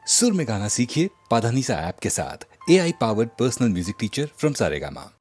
सुर में गाना सीखिए पाधानीसा ऐप के साथ। AI powered personal music teacher from Saregama.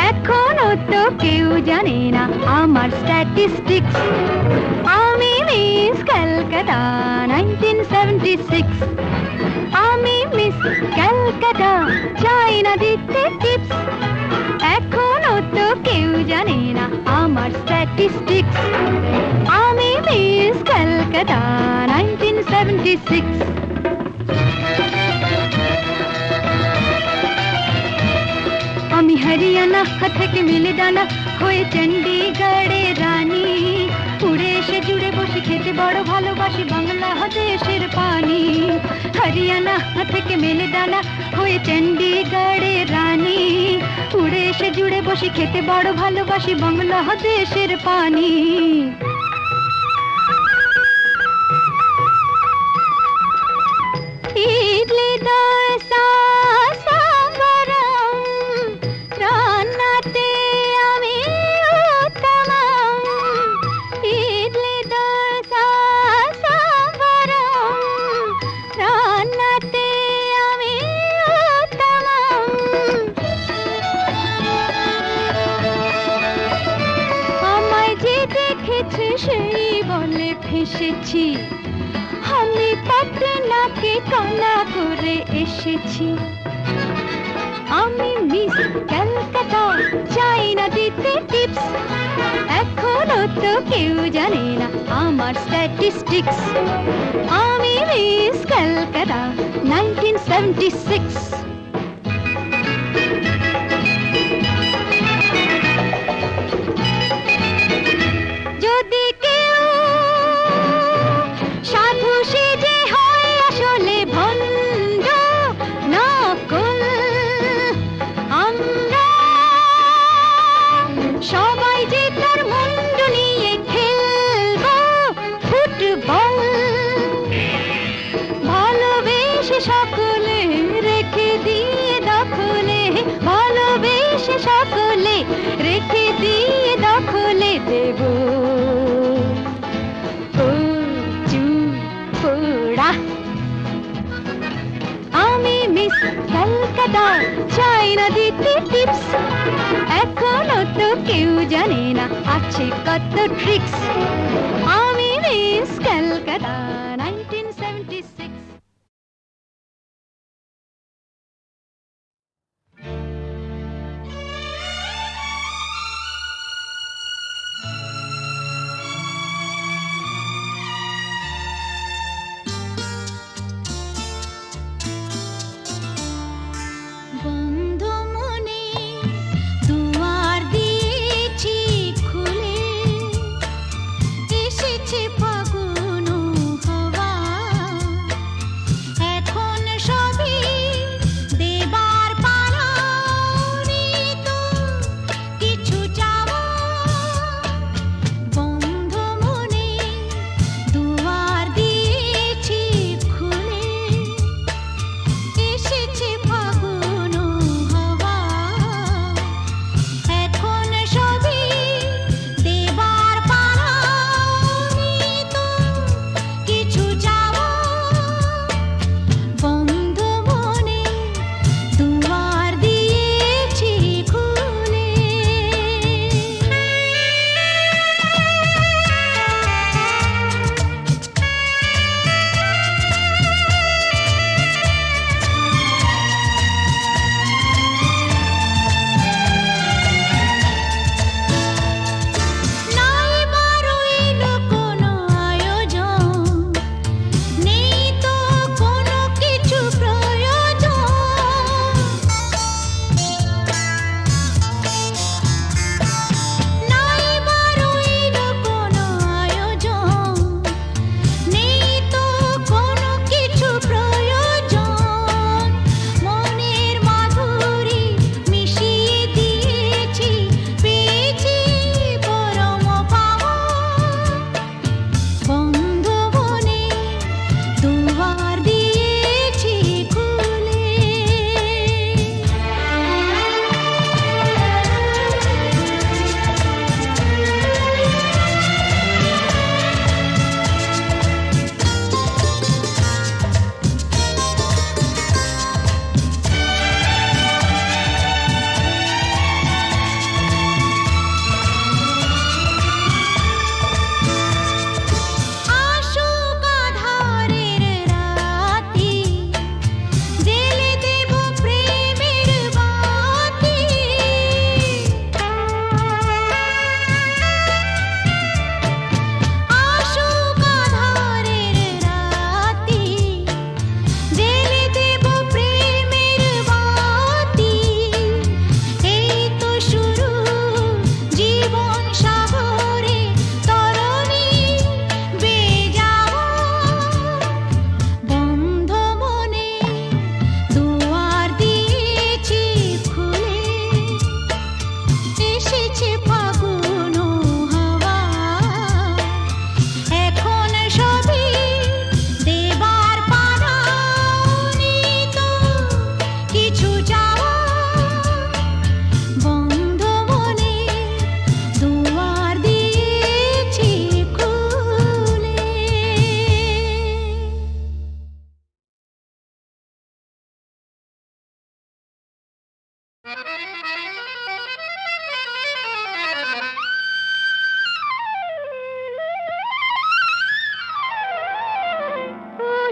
এখনো তো কেউ জানে না আমার স্ট্যাটিস্টিক্স। আমি মিস ক্যালকাটা 1976। আমি মিস ক্যালকাটা চাই না দিতে টিপস। এখনো তো কেউ জানে না আমার স্ট্যাটিস্টিক্স। আমি মিস ক্যালকাটা 1976। আমি হরিয়ানা থেকে মিলে ডানা হয়ে চণ্ডীগড়ের রানী। উড়ে এসে জুড়ে বসে খেতে বড় ভালোবাসি বাংলাদেশের পানি। হরিয়ানা থেকে মেলে ডানা হয়ে চণ্ডীগড়ের রানী। উড়ে এসে জুড়ে বসে খেতে বড় ভালোবাসি বাংলাদেশের পানি। ইডলি দোসা সেই বলে ফেসেছি, আমি পাটনাকে কানা করে এসেছি। আমি মিস ক্যালকাটা চাই না দিতে টিপস। এখনো তো কেউ জানে না আমার স্ট্যাটিস্টিক্স। আমি মিস ক্যালকাটা 1976। যদি কেউ সাধু সেজে হয় আসলে ভণ্ড নকল, আমরা সবাই যে তার মুন্ডু নিয়ে খেলবো ফুটবল। ভালোবেসে সকলে রেখে দিয়ে দখলে, ভালোবেসে সকলে রেখে দিয়ে দখলে দেব পোড়া। আমি মিস ক্যালকাটা চাই না দিতে টিপস। এখনো তো কেউ জানে না আছে কত ট্রিক্স। আমি মিস ক্যালকাটা 1976। ফাগুন হাওয়া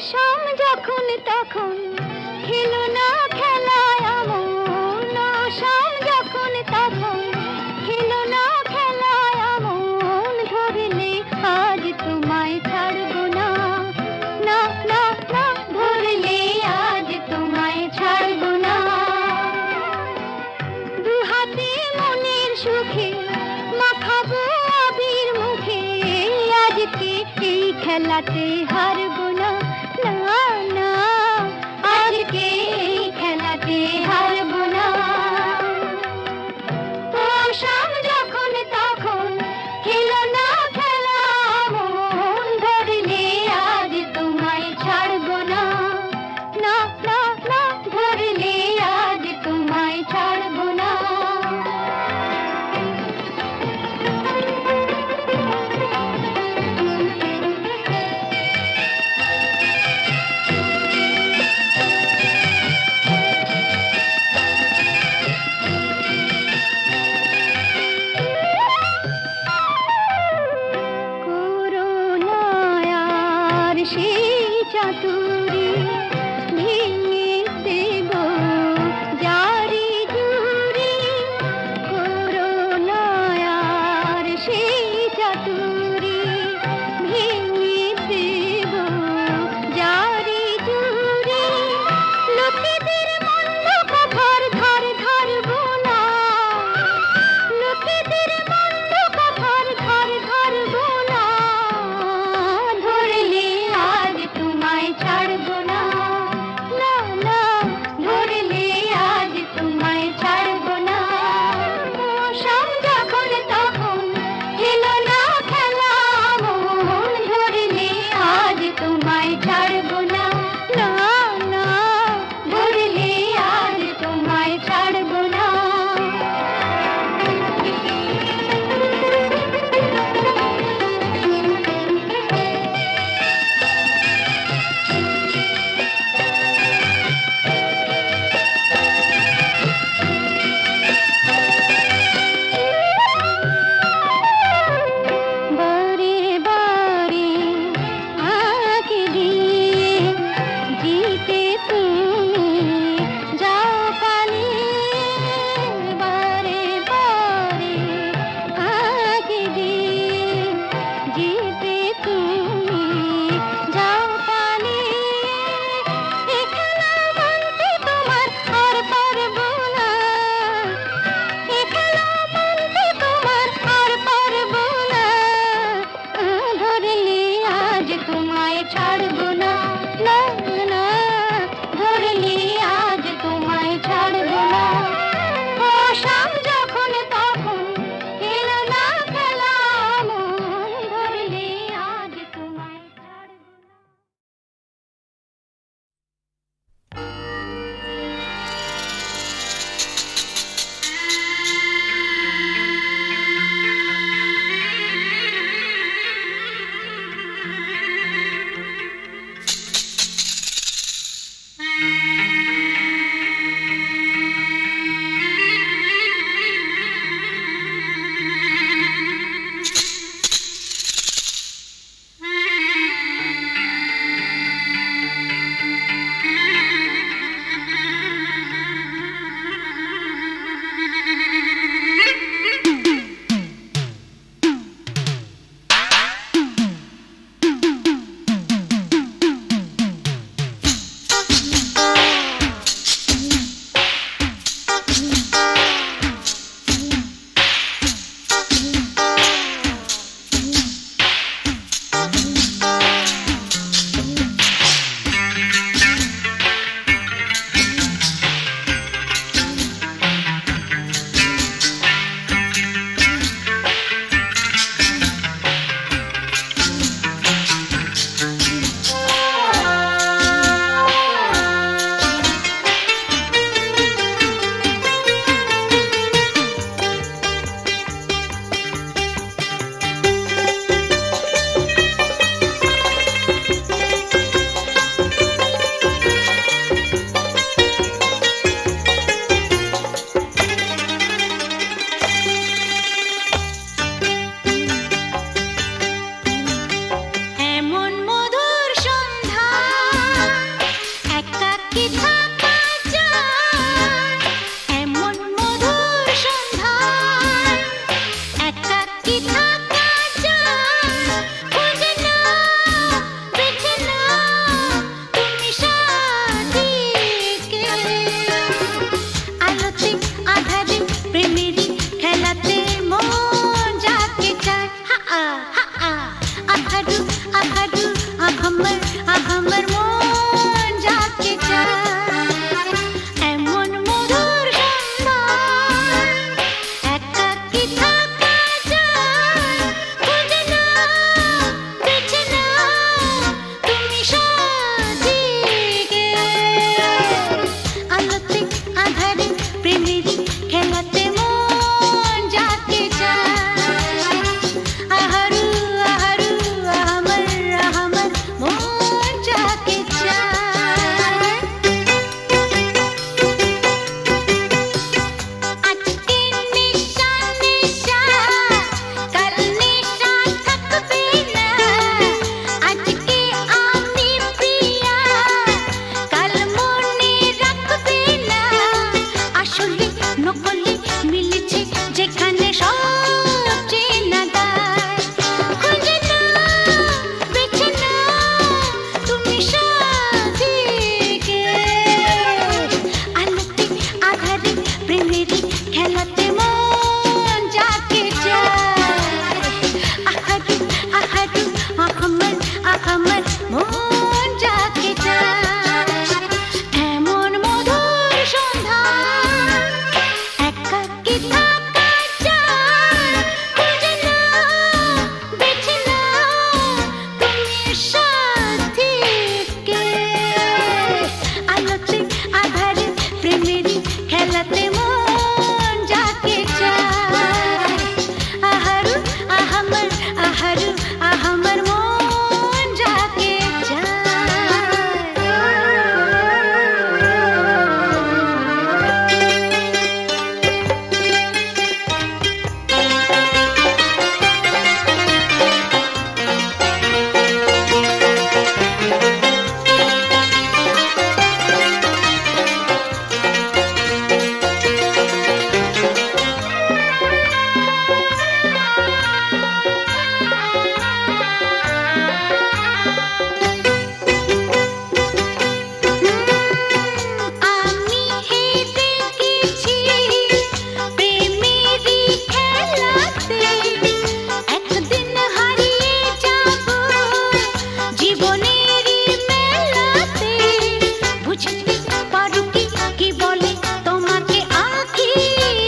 শাম যখন তখন খেলো না খেলায় আমন, শাম যখন তখন খেলো না খেলায় আমন, ধরলে আজ তোমায় ছাড়বো না, না না না, ধরলে আজ তোমায় ছাড়বো না। দু হাতে মনের সুখে মাখাবো আবির মুখে, আজকে এই খেলাতে হারবো না, না না, আজকে এই খেলাতে হারবো না। ও শাম যখন তখন খেলো না খেলা মন, ধরলে আজ তোমায় ছাড়বো না, না না না, ধরলে আজ তোমায় ছাড়বো না। করুণায়ার সেই চাতুরী ভেঙে দেব জারি জুড়ি, করুণায়ার সেই চাতুরী ভেঙে দেব জারি জুড়ি, লোকেদের মন্দ কথার ধার ধারবো না, লোকেদের মন্দ কথার ধার ধারবো না, ধরলে আজ তোমায় ছাড়বো আমার মন যাকে চায় এমন মধুর সন্ধ্যায় একাকী থাকা যায় খুঁজে নাও বেছে নাও তুমি সাজিকে আলোতে আধারে প্রেমেরই খেলাতে মন যাকে চায় আহারু আহারু আমার মন যাকে চায় আজকে নিশা নিশা কাল নিশা থাকবে না আজকে আমি প্রিয়া কাল মনে রাখবে না আসলে নকলে মিলেছে যেখানে সব চেনা দায় খুঁজে নাও বেছে নাও তুমি সাজিকে আলোতে আধারে প্রেমেরই খেলাতে মন যাকে চায় আহারু আহারু আমার মন যাকে চায় এমন মধুর সন্ধ্যায় একাকী থাকা যায় খুঁজে নাও বেছে নাও তুমি সাথীকে আলোতে আধারে প্রেমেরই খেলাতে মন যাকে চায় আহারু আমার মন যাকে আমি হেরে গেছি প্রেমেরই খেলাতে একদিন হারিয়ে যাব জীবনেরই মেলাতে বুঝতে পারো কি বলে তোমাকে আঁখি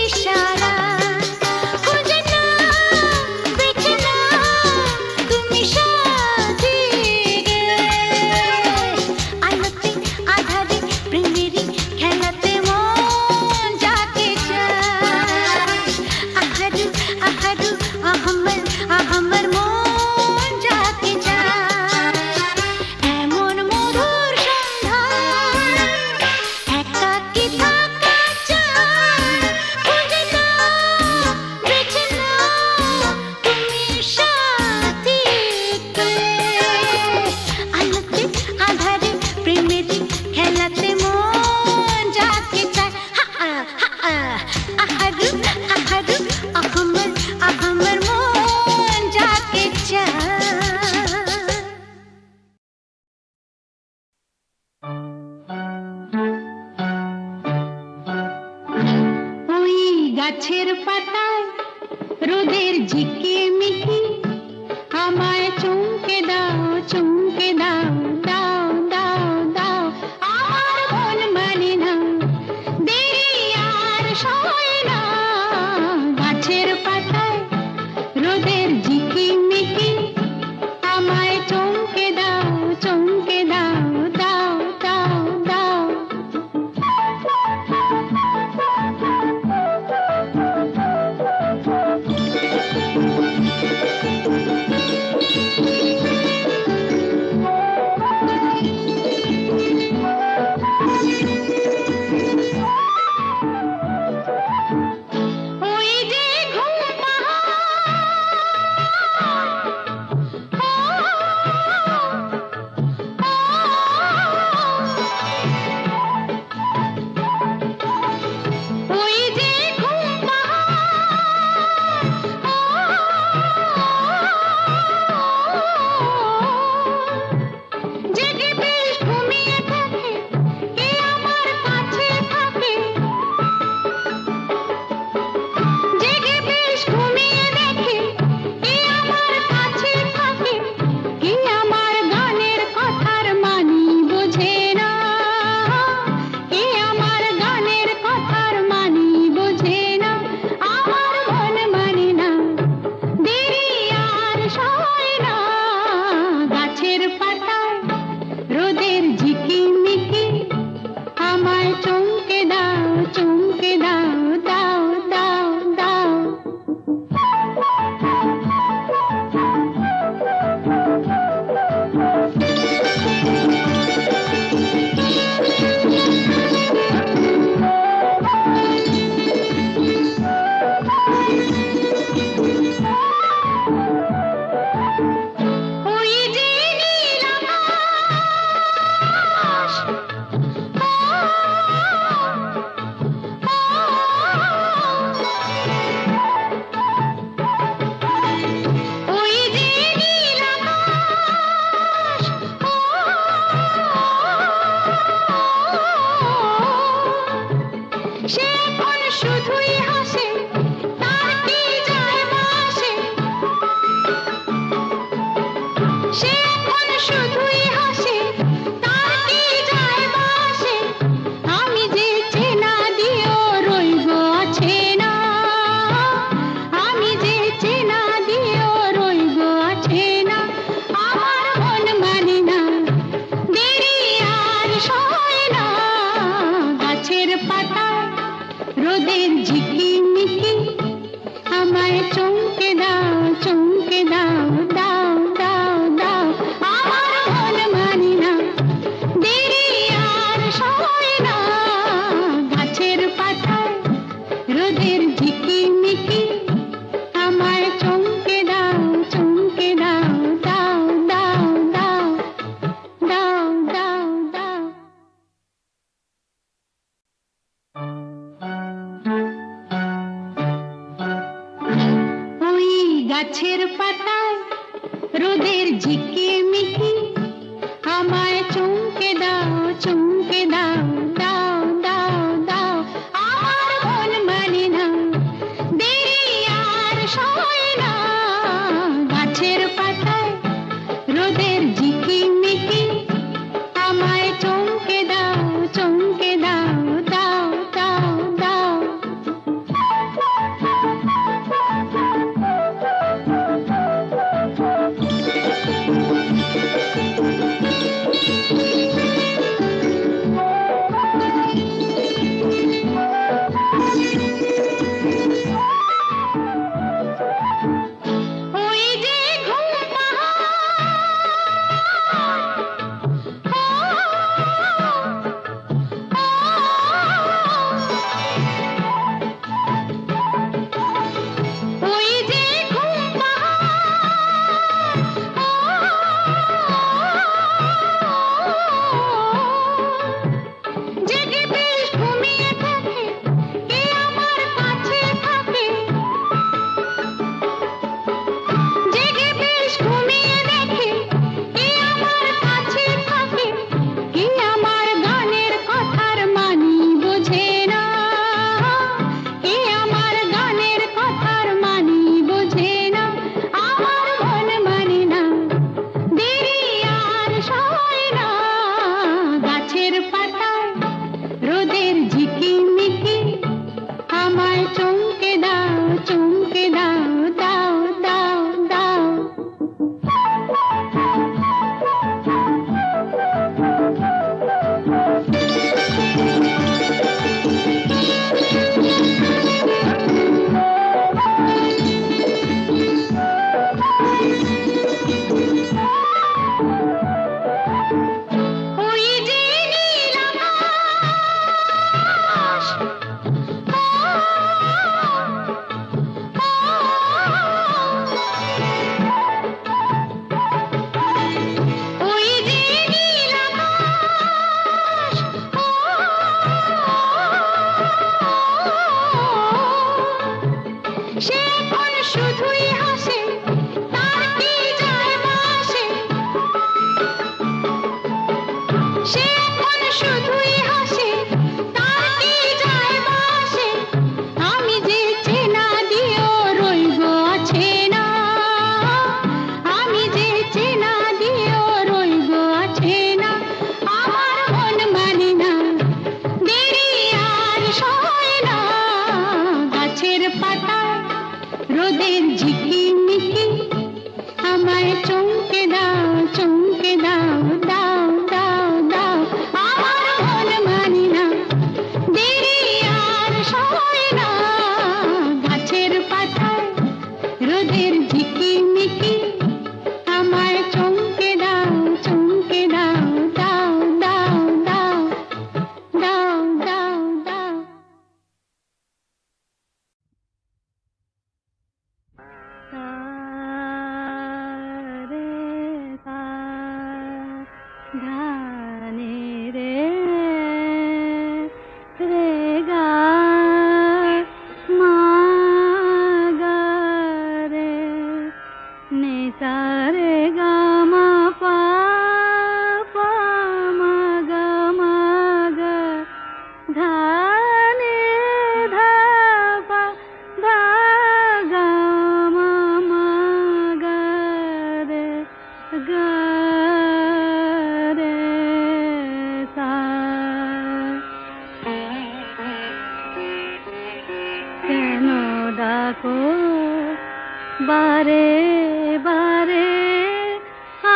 ইশারা খুঁজে নাও বেছে নাও তুমি সাজিকে আলোতে আধারে প্রেমেরই খেলাতে মন যাকে চায় আহারু আমার মন যাকে চায় এমন মধুর সন্ধ্যায় একাকী থাকা যায় খুঁজে নাও বেছে নাও তুমি সাথীকে আলোতে আধারে প্রেমেরই খেলাতে মন যাকে চায় আহারু আমার মন যাকে চায় ওই গাছের পাতায় রোদের ঝিকিমিকি আমায় চমকে দাও দাও দাও আমার মন মানে না দেরি আর সয় না গাছের পাতায় রোদের ঝিকিমিকি আমায় চমকে দাও দাও দাও দাও রোদের ঝিকিমিকি আমায় চমকে দাও চমকে দাও দাও দাও দাও আমার মন মানি না দেরি আর সয় না গাছের পাতায় রোদের ঝিকিমিকি আমায় চমকে দাও চমকে দাও দাও দাও দাও দাও দাও দাও ওই গাছের পাতায় রোদের ঝিকিমিকি আমায় চমকে দাও চমকে দাও দাও দাও দাও আমার মন মানে না দেরি আর সয় না গাছের পাতায় রোদের ঝিকিমিকি আমায় চমকে দাও চমকে দাও দাও দাও দাও ওই যে ঘুম ওই যে ঘুম জেগে বেশ ঘুমিয়ে থাকে কে আমার কাছে থাকে জেগে বেশ ঘুমিয়ে দেখে কে আমার কাছে থাকে কে আমার গানের কথার মানি বোঝে না কে আমার গানের কথার মানি বোঝে না আমার মন মানে না দেরি আর সয় না গাছের পাতায় রোদের ঝিকিমিকি আমায় চমকে দাও চমকে দাও দাও দাও দাও ওই যে নীল আকাশ ওই যে নীল আকাশ সে এখন শুধুই হাসে তার কি যায় আসে সে এখন শুধুই হাসে তার কি যায় আসে আমি যে চেনা দিও রইব আছে না আমি যে চেনা দিও রইব আছে না আমার মন মানে না দেরি আর সয় না গাছের পাতায় রোদের ঝিকিমিকি আমায় চমকে দাও চমকে দাও দাও দাও দাও আমার মন মানি না দেরি আর সয় না গাছের পাতায় রোদের ঝিকিমিকি আমায় চমকে দাও চমকে দাও দাও দাও দাও দাও দাও দাও ধানে রে রে গা মা গা রে নে সা রে গা মা পা পা মা গা ধানে ধা পা ধা গা মা গা রে গা রে সা কেন ডাকো বারে বারে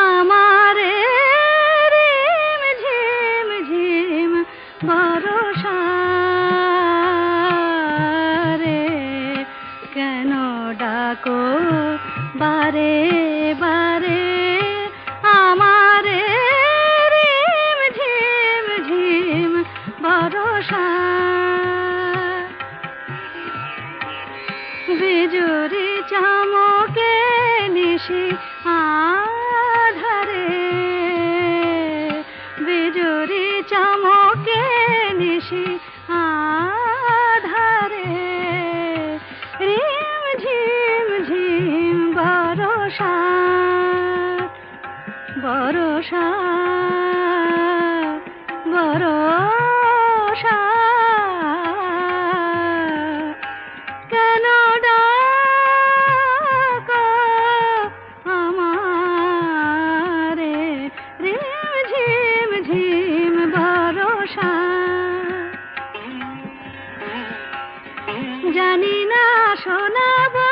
আমারে রিম ঝিম ঝিম বরষা নিমেষে আধারে রিম ঝিম ঝিম বরষা বরষা বরষা কেন ডাকো আমারে রিম ঝিম ঝিম বরষা জানি না শোনাবো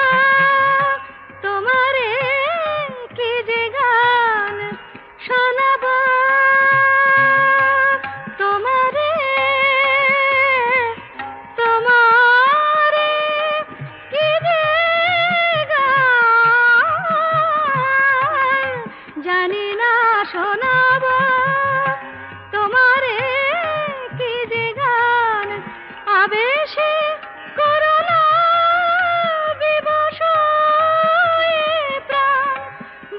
তোমারে কি যে গান শোনাবো তোমারে তোমারে কি যে গান জানি না শোনাবো তোমারে কি যে গান আবেশে করুণা বিবশ এ প্রাণ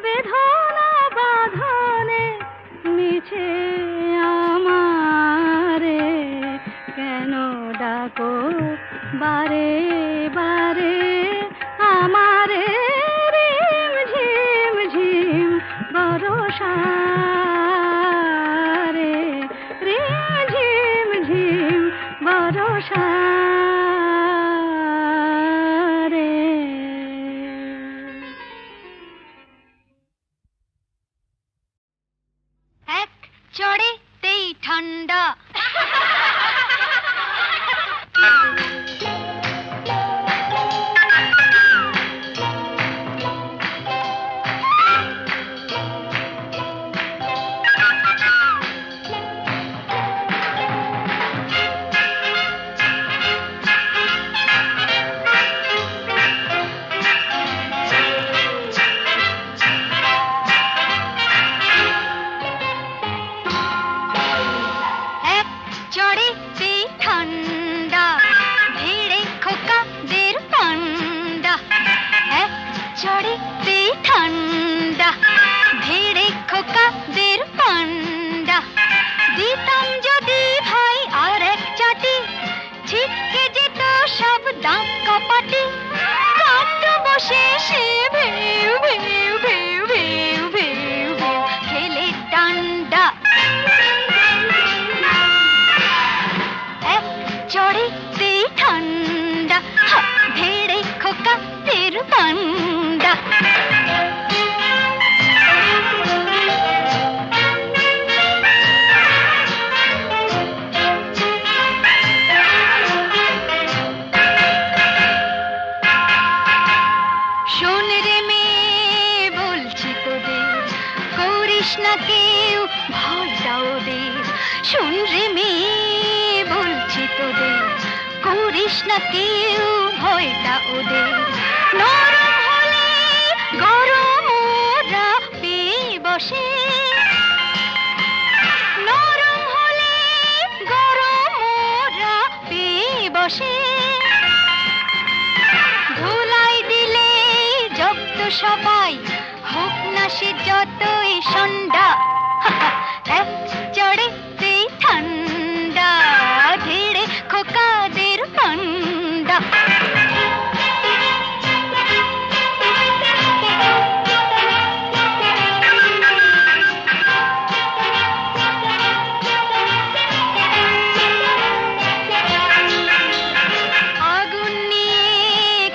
বেদনা বাঁধনে মিছে আমারে কেন ডাকো বারে বারে আমারে রিম ঝিম ঝিম বরষা রে রিম ঝিম ঝিম বরষা রে এক চড়েতেই ঠান্ডা এক চড়েতেই ঠান্ডা ভিড়ে খোকাদের পান্ডা এক চড়েতেই ঠান্ডা ভিড়ে খোকাদের পান্ডা দিতাম যদি ভাই আর এক চাটি ছিটকে যেত সব দাঁত কপাটি কাটত বসে সে ভেউ ভেউ ভেউ ভেউ ভেউ ভেউ খেলে ডান্ডা এক চড়েতেই ঠান্ডা ভেড়ে খোকাদের পান্ডা শোন রে মেয়ে বলছি তোদের করিস না কেউ ভয়টা ওদের শোন রে মেয়ে বলছি তোদের করিস না কেউ ভয়টা ওদের নরম হলে গরম ওরা পেয়ে বসে নরম হলে গরম ওরা পেয়ে বসে ধুলাই দিলে জব্দ সবাই হোক না সে যতই সন্ধ্যা এক চড়েতেই ঠান্ডা ধীরে খোকাদের পান্ডা আগুন নিয়ে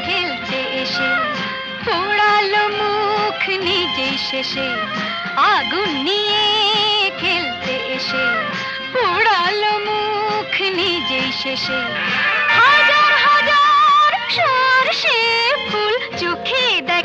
খেলতে এসে পোড়ালো মুখ নিজেই শেষে আগুন নিয়ে খেলতে এসে পোড়ালো মুখ নিজেই শেষে হাজার হাজার সরষে ফুল চোখে দেখ